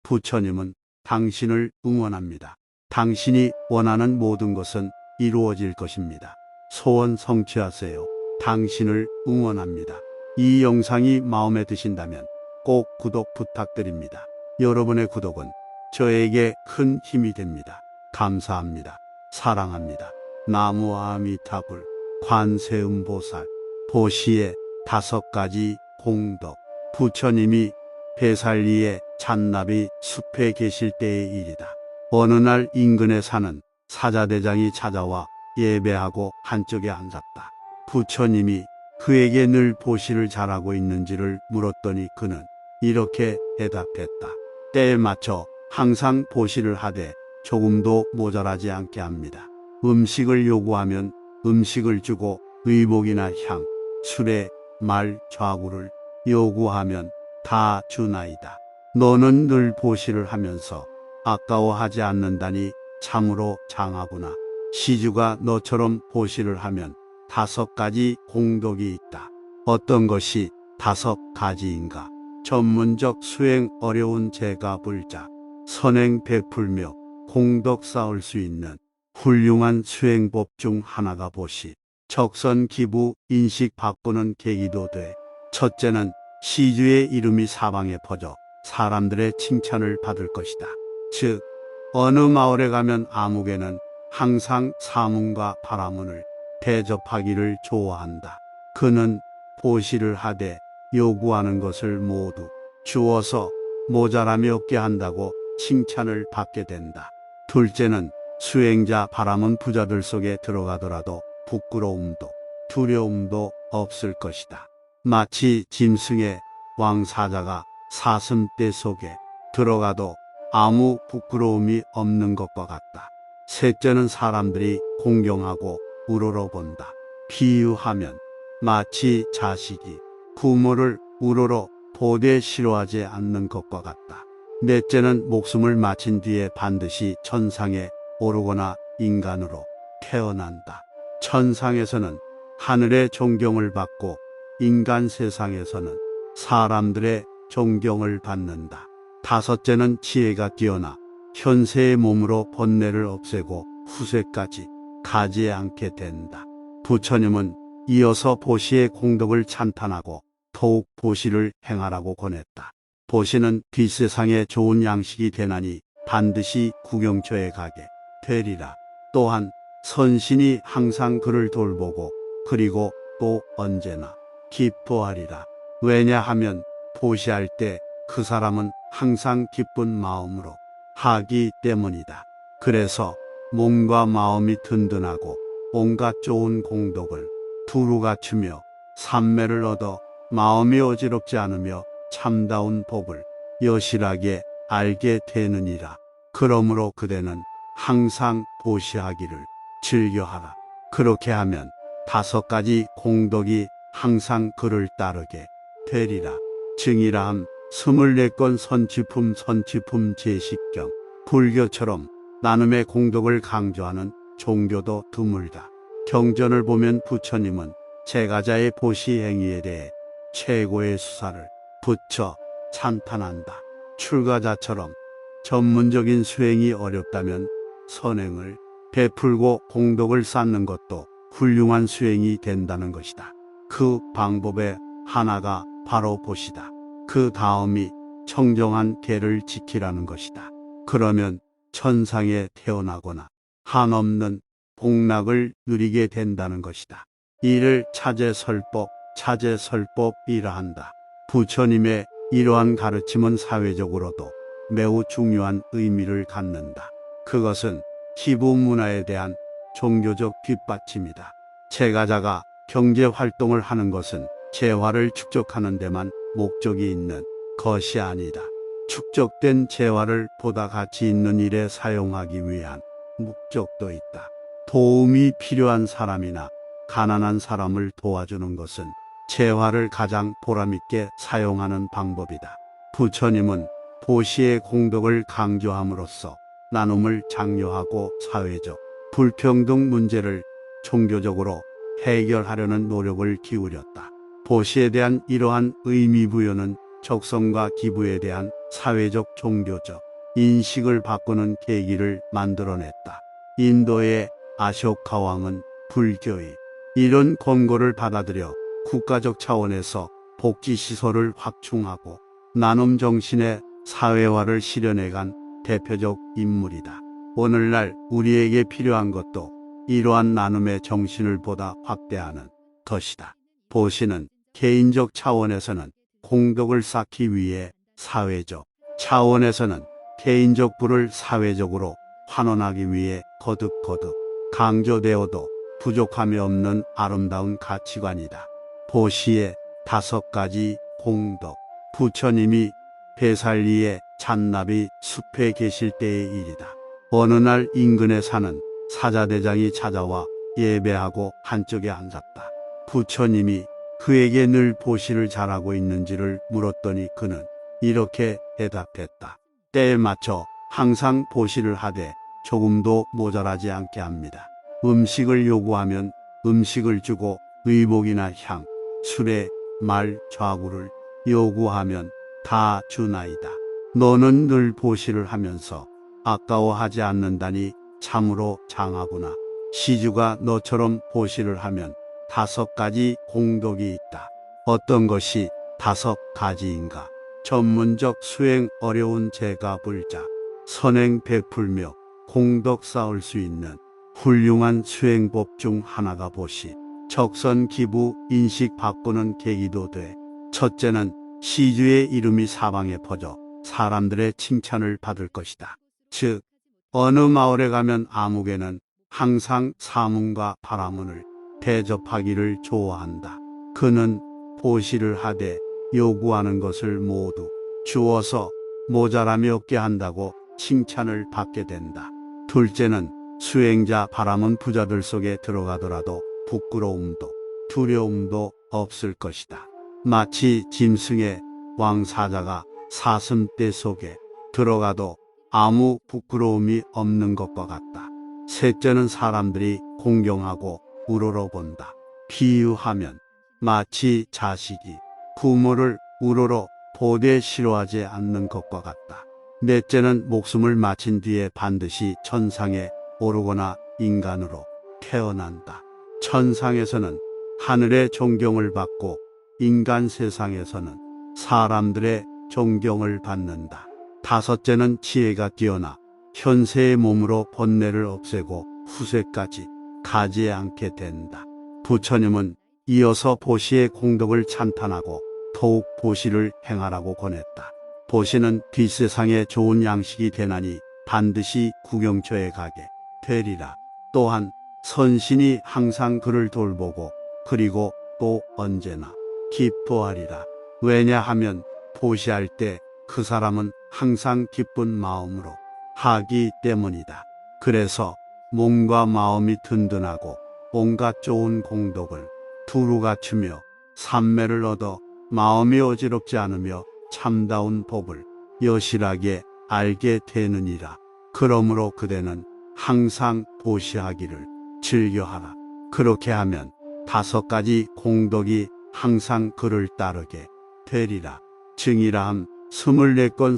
부처님은 당신을 응원합니다. 당신이 원하는 모든 것은 이루어질 것입니다. 소원 성취하세요. 당신을 응원합니다. 이 영상이 마음에 드신다면 꼭 구독 부탁드립니다. 여러분의 구독은 저에게 큰 힘이 됩니다. 감사합니다. 사랑합니다. 나무 아미타불 관세음보살 보시의 5가지 공덕. 부처님이 배살리의 잔나비 숲에 계실 때의 일이다. 어느 날 인근에 사는 사자대장이 찾아와 예배하고 한쪽에 앉았다. 부처님이 그에게 늘 보시를 잘하고 있는지를 물었더니 그는 이렇게 대답했다. 때에 맞춰 항상 보시를 하되 조금도 모자라지 않게 합니다. 음식을 요구하면 음식을 주고 의복이나 향, 술에 말, 좌구를 요구하면 다 주나이다. 너는 늘 보시를 하면서 아까워하지 않는다니 참으로 장하구나. 시주가 너처럼 보시를 하면 5가지 공덕이 있다. 어떤 것이 5가지인가? 전문적 수행 어려운 제가 불자, 선행 베풀며 공덕 쌓을 수 있는 훌륭한 수행법 중 하나가 보시. 적선 기부 인식 바꾸는 계기도 돼. 첫째는 시주의 이름이 사방에 퍼져 사람들의 칭찬을 받을 것이다. 즉, 어느 마을에 가면 아무개는 항상 사문과 바라문을 대접하기를 좋아한다. 그는 보시를 하되 요구하는 것을 모두 주어서 모자람이 없게 한다고 칭찬을 받게 된다. 둘째는 수행자 바라문 부자들 속에 들어가더라도 부끄러움도 두려움도 없을 것이다. 마치 짐승의 왕사자가 사슴떼 속에 들어가도 아무 부끄러움이 없는 것과 같다. 셋째는 사람들이 공경하고 우러러본다. 비유하면 마치 자식이 부모를 우러러 보되 싫어하지 않는 것과 같다. 넷째는 목숨을 마친 뒤에 반드시 천상에 오르거나 인간으로 태어난다. 천상에서는 하늘의 존경을 받고 인간 세상에서는 사람들의 존경을 받는다. 다섯째는 지혜가 뛰어나 현세의 몸으로 번뇌를 없애고 후세까지 가지 않게 된다. 부처님은 이어서 보시의 공덕을 찬탄하고 더욱 보시를 행하라고 권했다. 보시는 뒷세상에 좋은 양식이 되나니 반드시 구경처에 가게 되리라. 또한 선신이 항상 그를 돌보고 그리고 또 언제나 기뻐하리라. 왜냐하면 보시할 때 그 사람은 항상 기쁜 마음으로 하기 때문이다. 그래서 몸과 마음이 든든하고 온갖 좋은 공덕을 두루 갖추며 삼매를 얻어 마음이 어지럽지 않으며 참다운 법을 여실하게 알게 되느니라. 그러므로 그대는 항상 보시하기를 즐겨하라. 그렇게 하면 5가지 공덕이 항상 그를 따르게 되리라. 증이라함 24건 선취품 제식경. 불교처럼 나눔의 공덕을 강조하는 종교도 드물다. 경전을 보면 부처님은 제가자의 보시 행위에 대해 최고의 수사를 붙여 찬탄한다. 출가자처럼 전문적인 수행이 어렵다면 선행을 베풀고 공덕을 쌓는 것도 훌륭한 수행이 된다는 것이다. 그 방법의 하나가 바로 보시다. 그 다음이 청정한 계를 지키라는 것이다. 그러면 천상에 태어나거나 한없는 복락을 누리게 된다는 것이다. 이를 차제설법이라 한다. 부처님의 이러한 가르침은 사회적으로도 매우 중요한 의미를 갖는다. 그것은 기부 문화에 대한 종교적 뒷받침이다. 제가자가 경제 활동을 하는 것은 재화를 축적하는 데만 목적이 있는 것이 아니다. 축적된 재화를 보다 가치 있는 일에 사용하기 위한 목적도 있다. 도움이 필요한 사람이나 가난한 사람을 도와주는 것은 재화를 가장 보람있게 사용하는 방법이다. 부처님은 보시의 공덕을 강조함으로써 나눔을 장려하고 사회적 불평등 문제를 종교적으로 해결하려는 노력을 기울였다. 보시에 대한 이러한 의미 부여는 적성과 기부에 대한 사회적 종교적 인식을 바꾸는 계기를 만들어냈다. 인도의 아쇼카 왕은 불교의 이런 권고를 받아들여 국가적 차원에서 복지시설을 확충하고 나눔 정신의 사회화를 실현해간 대표적 인물이다. 오늘날 우리에게 필요한 것도 이러한 나눔의 정신을 보다 확대하는 것이다. 보시는 개인적 차원에서는 공덕을 쌓기 위해, 사회적 차원에서는 개인적 부를 사회적으로 환원하기 위해 거듭거듭 강조되어도 부족함이 없는 아름다운 가치관이다. 보시의 5가지 공덕. 부처님이 베살리의 잔나비 숲에 계실 때의 일이다. 어느 날 인근에 사는 사자대장이 찾아와 예배하고 한쪽에 앉았다. 부처님이 그에게 늘 보시를 잘하고 있는지를 물었더니 그는 이렇게 대답했다. 때에 맞춰 항상 보시를 하되 조금도 모자라지 않게 합니다. 음식을 요구하면 음식을 주고 의복이나 향, 술에 말, 좌구를 요구하면 다 주나이다. 너는 늘 보시를 하면서 아까워하지 않는다니 참으로 장하구나. 시주가 너처럼 보시를 하면 5가지 공덕이 있다. 어떤 것이 5가지인가? 전문적 수행 어려운 제가 불자, 선행 베풀며 공덕 쌓을 수 있는 훌륭한 수행법 중 하나가 보시. 적선 기부 인식 바꾸는 계기도 돼. 첫째는 시주의 이름이 사방에 퍼져 사람들의 칭찬을 받을 것이다. 즉, 어느 마을에 가면 아무개는 항상 사문과 바라문을 대접하기를 좋아한다. 그는 보시를 하되 요구하는 것을 모두 주어서 모자람이 없게 한다고 칭찬을 받게 된다. 둘째는 수행자 바라문 부자들 속에 들어가더라도 부끄러움도 두려움도 없을 것이다. 마치 짐승의 왕사자가 사슴떼 속에 들어가도 아무 부끄러움이 없는 것과 같다. 셋째는 사람들이 공경하고 우러러본다. 비유하면 마치 자식이 부모를 우러러 보되 싫어하지 않는 것과 같다. 넷째는 목숨을 마친 뒤에 반드시 천상에 오르거나 인간으로 태어난다. 천상에서는 하늘의 존경을 받고 인간 세상에서는 사람들의 존경을 받는다. 다섯째는 지혜가 뛰어나 현세의 몸으로 번뇌를 없애고 후세까지 가지 않게 된다. 부처님은 이어서 보시의 공덕을 찬탄하고 더욱 보시를 행하라고 권했다. 보시는 뒷세상에 좋은 양식이 되나니 반드시 구경처에 가게 되리라. 또한 선신이 항상 그를 돌보고 그리고 또 언제나 기뻐하리라. 왜냐하면 보시할 때 그 사람은 항상 기쁜 마음으로 하기 때문이다. 그래서 몸과 마음이 든든하고 온갖 좋은 공덕을 두루 갖추며 삼매를 얻어 마음이 어지럽지 않으며 참다운 법을 여실하게 알게 되느니라. 그러므로 그대는 항상 보시하기를 즐겨하라. 그렇게 하면 5가지 공덕이 항상 그를 따르게 되리라. 증이라함 24건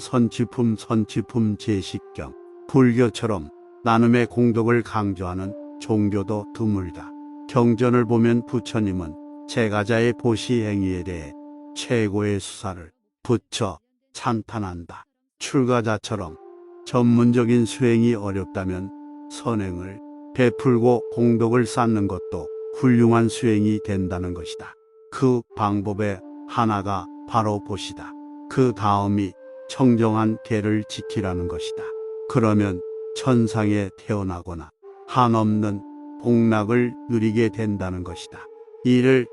선취품 제식경. 불교처럼 나눔의 공덕을 강조하는 종교도 드물다. 경전을 보면 부처님은 제가자의 보시 행위에 대해 최고의 수사를 붙여 찬탄한다. 출가자처럼 전문적인 수행이 어렵다면 선행을 베풀고 공덕을 쌓는 것도 훌륭한 수행이 된다는 것이다. 그 방법의 하나가 바로 보시다. 그 다음이 청정한 계를 지키라는 것이다. 그러면 천상에 태어나거나 한없는 복락을 누리게 된다는 것이다. 이를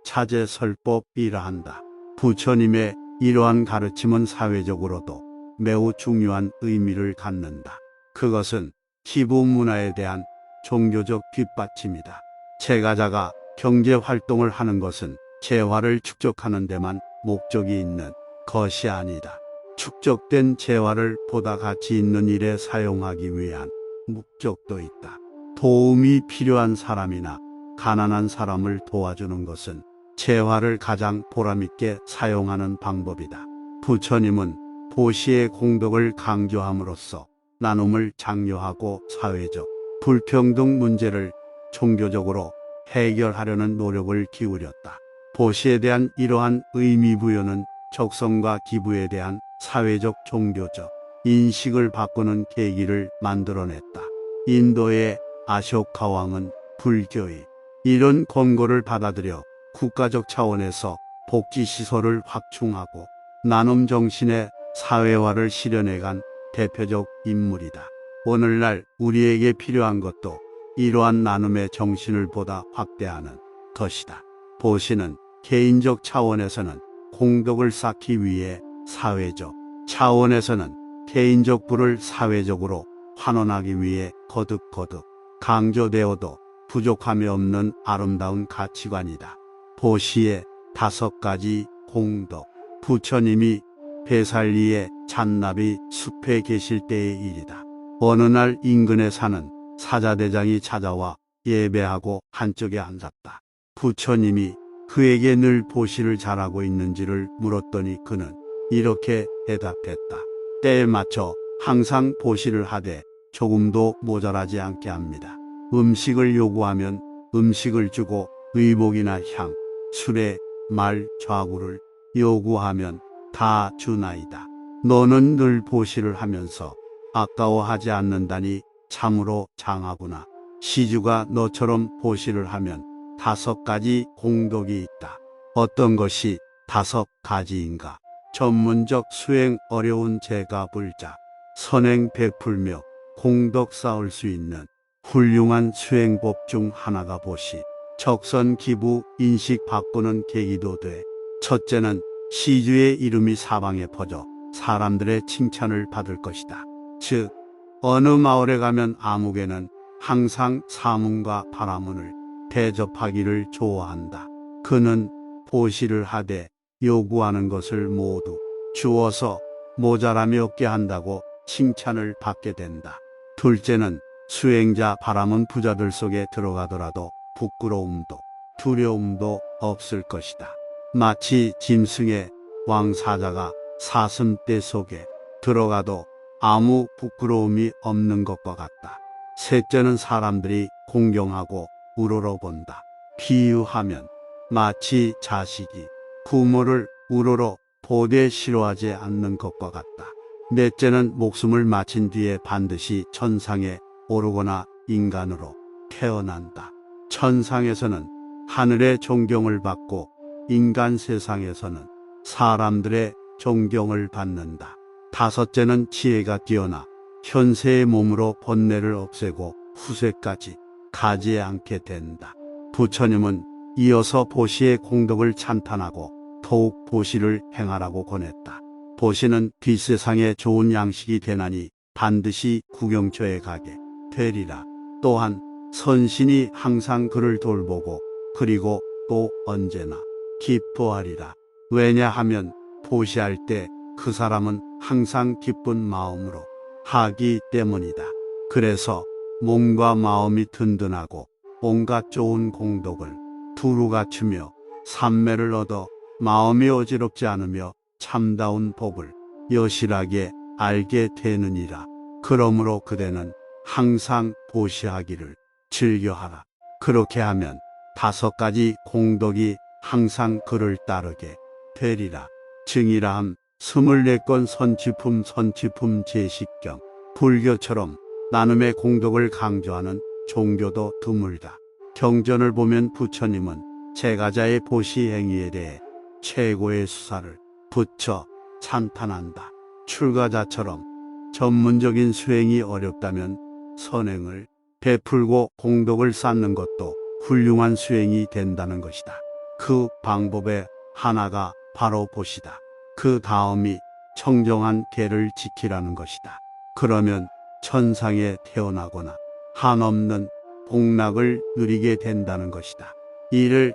차제설법이라 한다. 부처님의 이러한 가르침은 사회적으로도 매우 중요한 의미를 갖는다. 그것은 기부 문화에 대한 종교적 뒷받침이다. 제가자가 경제 활동을 하는 것은 재화를 축적하는 데만 목적이 있는 것이 아니다. 축적된 재화를 보다 가치 있는 일에 사용하기 위한 목적도 있다. 도움이 필요한 사람이나 가난한 사람을 도와주는 것은 재화를 가장 보람있게 사용하는 방법이다. 부처님은 보시의 공덕을 강조함으로써 나눔을 장려하고 사회적 불평등 문제를 종교적으로 해결하려는 노력을 기울였다. 보시에 대한 이러한 의미부여는 적성과 기부에 대한 사회적 종교적 인식을 바꾸는 계기를 만들어냈다. 인도의 아쇼카 왕은 불교의 이런 권고를 받아들여 국가적 차원에서 복지시설을 확충하고 나눔 정신의 사회화를 실현해간 대표적 인물이다. 오늘날 우리에게 필요한 것도 이러한 나눔의 정신을 보다 확대하는 것이다. 보시는 개인적 차원에서는 공덕을 쌓기 위해, 사회적 차원에서는 개인적 부를 사회적으로 환원하기 위해 거듭거듭 강조되어도 부족함이 없는 아름다운 가치관이다. 보시의 5가지 공덕. 부처님이 베살리의 잔나비 숲에 계실 때의 일이다. 어느 날 인근에 사는 사자대장이 찾아와 예배하고 한쪽에 앉았다. 부처님이 그에게 늘 보시를 잘하고 있는지를 물었더니 그는 이렇게 대답했다. 때에 맞춰 항상 보시를 하되 조금도 모자라지 않게 합니다. 음식을 요구하면 음식을 주고 의복이나 향, 술에 말, 좌구를 요구하면 다 주나이다. 너는 늘 보시를 하면서 아까워하지 않는다니 참으로 장하구나. 시주가 너처럼 보시를 하면 5가지 공덕이 있다. 어떤 것이 5가지인가? 전문적 수행 어려운 제가 불자, 선행 베풀며 공덕 쌓을 수 있는 훌륭한 수행법 중 하나가 보시. 적선 기부 인식 바꾸는 계기도 돼. 첫째는 시주의 이름이 사방에 퍼져 사람들의 칭찬을 받을 것이다. 즉, 어느 마을에 가면 아무개는 항상 사문과 바라문을 대접하기를 좋아한다. 그는 보시를 하되 요구하는 것을 모두 주어서 모자람이 없게 한다고 칭찬을 받게 된다. 둘째는 수행자 바라문 부자들 속에 들어가더라도 부끄러움도 두려움도 없을 것이다. 마치 짐승의 왕사자가 사슴떼 속에 들어가도 아무 부끄러움이 없는 것과 같다. 셋째는 사람들이 공경하고 우러러본다. 비유하면 마치 자식이 부모를 우러러 보되 싫어하지 않는 것과 같다. 넷째는 목숨을 마친 뒤에 반드시 천상에 오르거나 인간으로 태어난다. 천상에서는 하늘의 존경을 받고 인간 세상에서는 사람들의 존경을 받는다. 다섯째는 지혜가 뛰어나 현세의 몸으로 번뇌를 없애고 후세까지 가지 않게 된다. 부처님은 이어서 보시의 공덕을 찬탄하고 더욱 보시를 행하라고 권했다. 보시는 뒷세상에 좋은 양식이 되나니 반드시 구경처에 가게 되리라. 또한 선신이 항상 그를 돌보고 그리고 또 언제나 기뻐하리라. 왜냐하면 보시할 때 그 사람은 항상 기쁜 마음으로 하기 때문이다. 그래서 몸과 마음이 든든하고 온갖 좋은 공덕을 두루 갖추며 삼매를 얻어 마음이 어지럽지 않으며 참다운 법을 여실하게 알게 되느니라. 그러므로 그대는 항상 보시하기를 즐겨하라. 그렇게 하면 5가지 공덕이 항상 그를 따르게 되리라. 증이라함 24건 선취품 제식경. 불교처럼 나눔의 공덕을 강조하는 종교도 드물다. 경전을 보면 부처님은 제가자의 보시 행위에 대해 최고의 수사를 붙여 찬탄한다. 출가자처럼 전문적인 수행이 어렵다면 선행을 베풀고 공덕을 쌓는 것도 훌륭한 수행이 된다는 것이다. 그 방법의 하나가 바로 보시다. 그 다음이 청정한 계를 지키라는 것이다. 그러면 천상에 태어나거나 한없는 복락을 누리게 된다는 것이다. 이를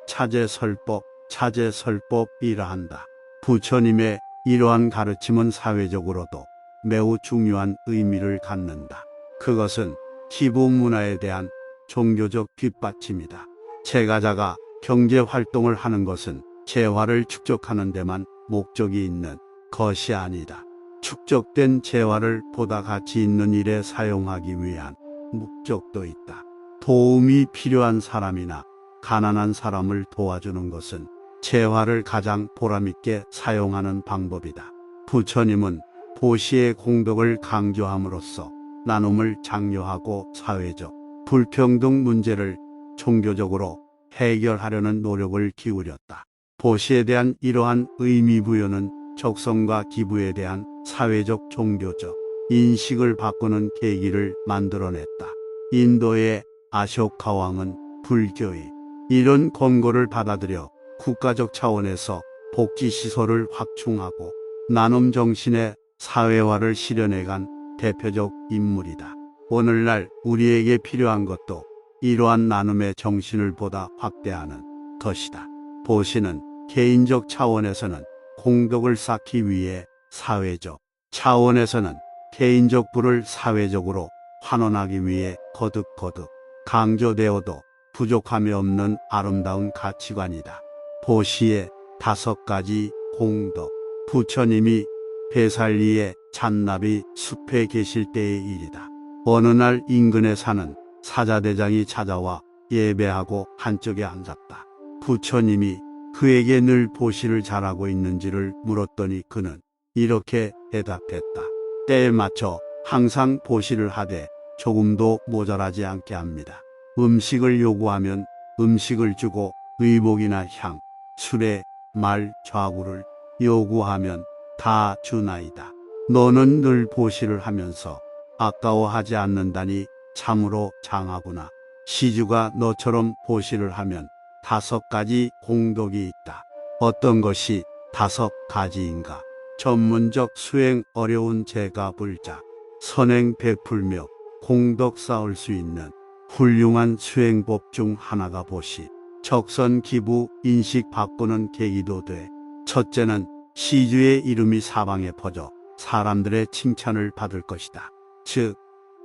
차제설법이라 한다. 부처님의 이러한 가르침은 사회적으로도 매우 중요한 의미를 갖는다. 그것은 기부 문화에 대한 종교적 뒷받침이다. 제가자가 경제 활동을 하는 것은 재화를 축적하는 데만 목적이 있는 것이 아니다. 축적된 재화를 보다 가치 있는 일에 사용하기 위한 목적도 있다. 도움이 필요한 사람이나 가난한 사람을 도와주는 것은 재화를 가장 보람있게 사용하는 방법이다. 부처님은 보시의 공덕을 강조함으로써 나눔을 장려하고 사회적 불평등 문제를 종교적으로 해결하려는 노력을 기울였다. 보시에 대한 이러한 의미 부여는 적성과 기부에 대한 사회적 종교적 인식을 바꾸는 계기를 만들어냈다. 인도의 아쇼카 왕은 불교의 이런 권고를 받아들여 국가적 차원에서 복지시설을 확충하고 나눔 정신의 사회화를 실현해간 대표적 인물이다. 오늘날 우리에게 필요한 것도 이러한 나눔의 정신을 보다 확대하는 것이다. 보시는 개인적 차원에서는 공덕을 쌓기 위해 사회적 차원에서는 개인적 부를 사회적으로 환원하기 위해 거듭거듭 강조되어도 부족함이 없는 아름다운 가치관이다. 보시의 5가지 공덕. 부처님이 베살리의 잔나비 숲에 계실 때의 일이다. 어느 날 인근에 사는 사자대장이 찾아와 예배하고 한쪽에 앉았다. 부처님이 그에게 늘 보시를 잘하고 있는지를 물었더니 그는 이렇게 대답했다. 때에 맞춰 항상 보시를 하되 조금도 모자라지 않게 합니다. 음식을 요구하면 음식을 주고 의복이나 향, 술에 말, 좌구를 요구하면 다 주나이다. 너는 늘 보시를 하면서 아까워하지 않는다니 참으로 장하구나. 시주가 너처럼 보시를 하면 5가지 공덕이 있다. 어떤 것이 5가지인가? 전문적 수행 어려운 제가 불자, 선행 베풀며 공덕 쌓을 수 있는 훌륭한 수행법 중 하나가 보시. 적선 기부 인식 바꾸는 계기도 돼. 첫째는 시주의 이름이 사방에 퍼져 사람들의 칭찬을 받을 것이다. 즉,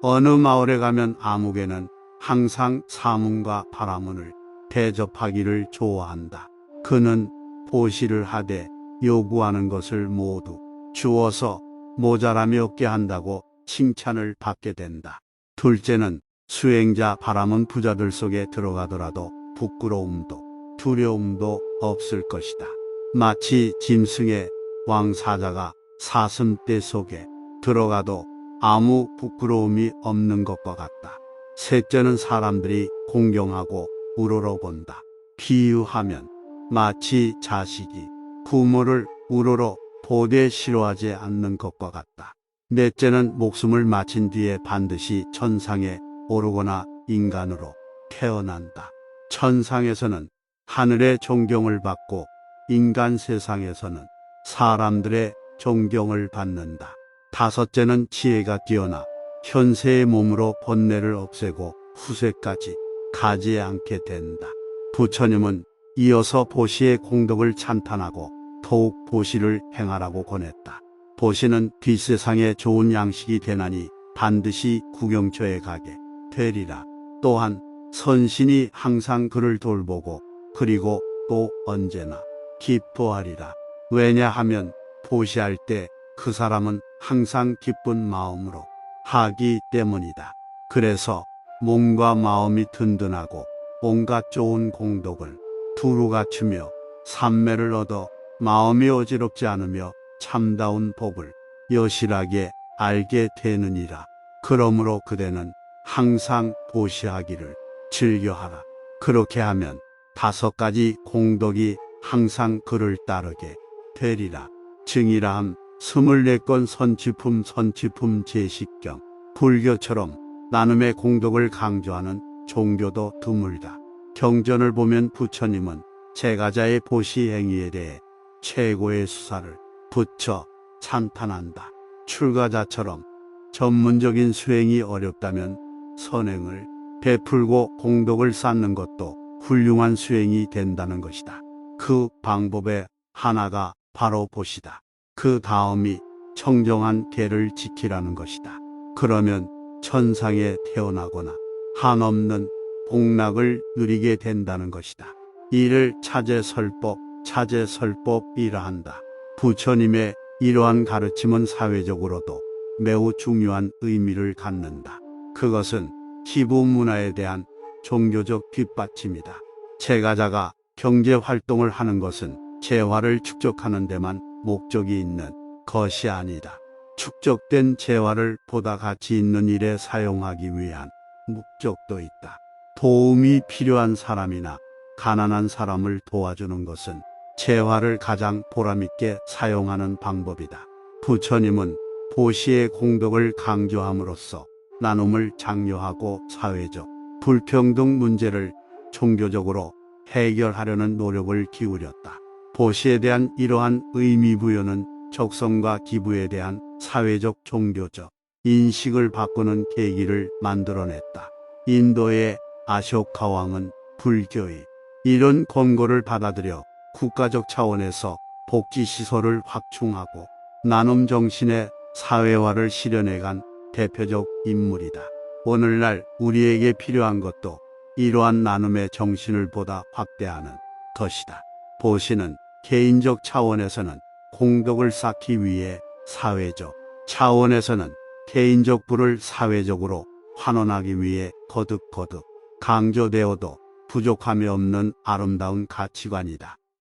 어느 마을에 가면 아무개는 항상 사문과 바라문을 대접하기를 좋아한다. 그는 보시를 하되 요구하는 것을 모두 주어서 모자람이 없게 한다고 칭찬을 받게 된다. 둘째는 수행자 바라문 부자들 속에 들어가더라도 부끄러움도 두려움도 없을 것이다. 마치 짐승의 왕사자가 사슴떼 속에 들어가도 아무 부끄러움이 없는 것과 같다. 셋째는 사람들이 공경하고 우러러본다. 비유하면 마치 자식이 부모를 우러러 보되 싫어하지 않는 것과 같다. 넷째는 목숨을 마친 뒤에 반드시 천상에 오르거나 인간으로 태어난다. 천상에서는 하늘의 존경을 받고 인간 세상에서는 사람들의 존경을 받는다. 다섯째는 지혜가 뛰어나 현세의 몸으로 번뇌를 없애고 후세까지 가지 않게 된다. 부처님은 이어서 보시의 공덕을 찬탄하고 더욱 보시를 행하라고 권했다. 보시는 뒷세상에 좋은 양식이 되나니 반드시 구경처에 가게 되리라. 또한 선신이 항상 그를 돌보고 그리고 또 언제나 기뻐하리라. 왜냐하면 보시할 때 그 사람은 항상 기쁜 마음으로 하기 때문이다. 그래서 몸과 마음이 든든하고 온갖 좋은 공덕을 두루 갖추며 삼매를 얻어 마음이 어지럽지 않으며 참다운 복을 여실하게 알게 되느니라. 그러므로 그대는 항상 보시하기를 즐겨하라. 그렇게 하면 5가지 공덕이 항상 그를 따르게 되리라. 증이라함 24건 선취품 제식경. 불교처럼 나눔의 공덕을 강조하는 종교도 드물다. 경전을 보면 부처님은 제가자의 보시 행위에 대해 최고의 수사를 붙여 찬탄한다. 출가자처럼 전문적인 수행이 어렵다면 선행을 베풀고 공덕을 쌓는 것도 훌륭한 수행이 된다는 것이다. 그 방법의 하나가 바로 보시다. 그 다음이 청정한 계를 지키라는 것이다. 그러면 천상에 태어나거나 한없는 복락을 누리게 된다는 것이다. 이를 차제설법이라 한다. 부처님의 이러한 가르침은 사회적으로도 매우 중요한 의미를 갖는다. 그것은 기부 문화에 대한 종교적 뒷받침이다. 제가자가 경제 활동을 하는 것은 재화를 축적하는 데만 목적이 있는 것이 아니다. 축적된 재화를 보다 가치 있는 일에 사용하기 위한 목적도 있다. 도움이 필요한 사람이나 가난한 사람을 도와주는 것은 재화를 가장 보람있게 사용하는 방법이다. 부처님은 보시의 공덕을 강조함으로써 나눔을 장려하고 사회적 불평등 문제를 종교적으로 해결하려는 노력을 기울였다. 보시에 대한 이러한 의미 부여는 적성과 기부에 대한 사회적 종교적 인식을 바꾸는 계기를 만들어냈다. 인도의 아쇼카 왕은 불교의 이런 권고를 받아들여 국가적 차원에서 복지시설을 확충하고 나눔 정신의 사회화를 실현해간 대표적 인물이다. 오늘날 우리에게 필요한 것도 이러한 나눔의 정신을 보다 확대하는 것이다. 보시는 개인적 차원에서는 공덕을 쌓기 위해, 사회적 차원에서는 개인적 부를 사회적으로 환원하기 위해 거듭거듭 강조되어도 부족함이 없는 아름다운 가치관이다.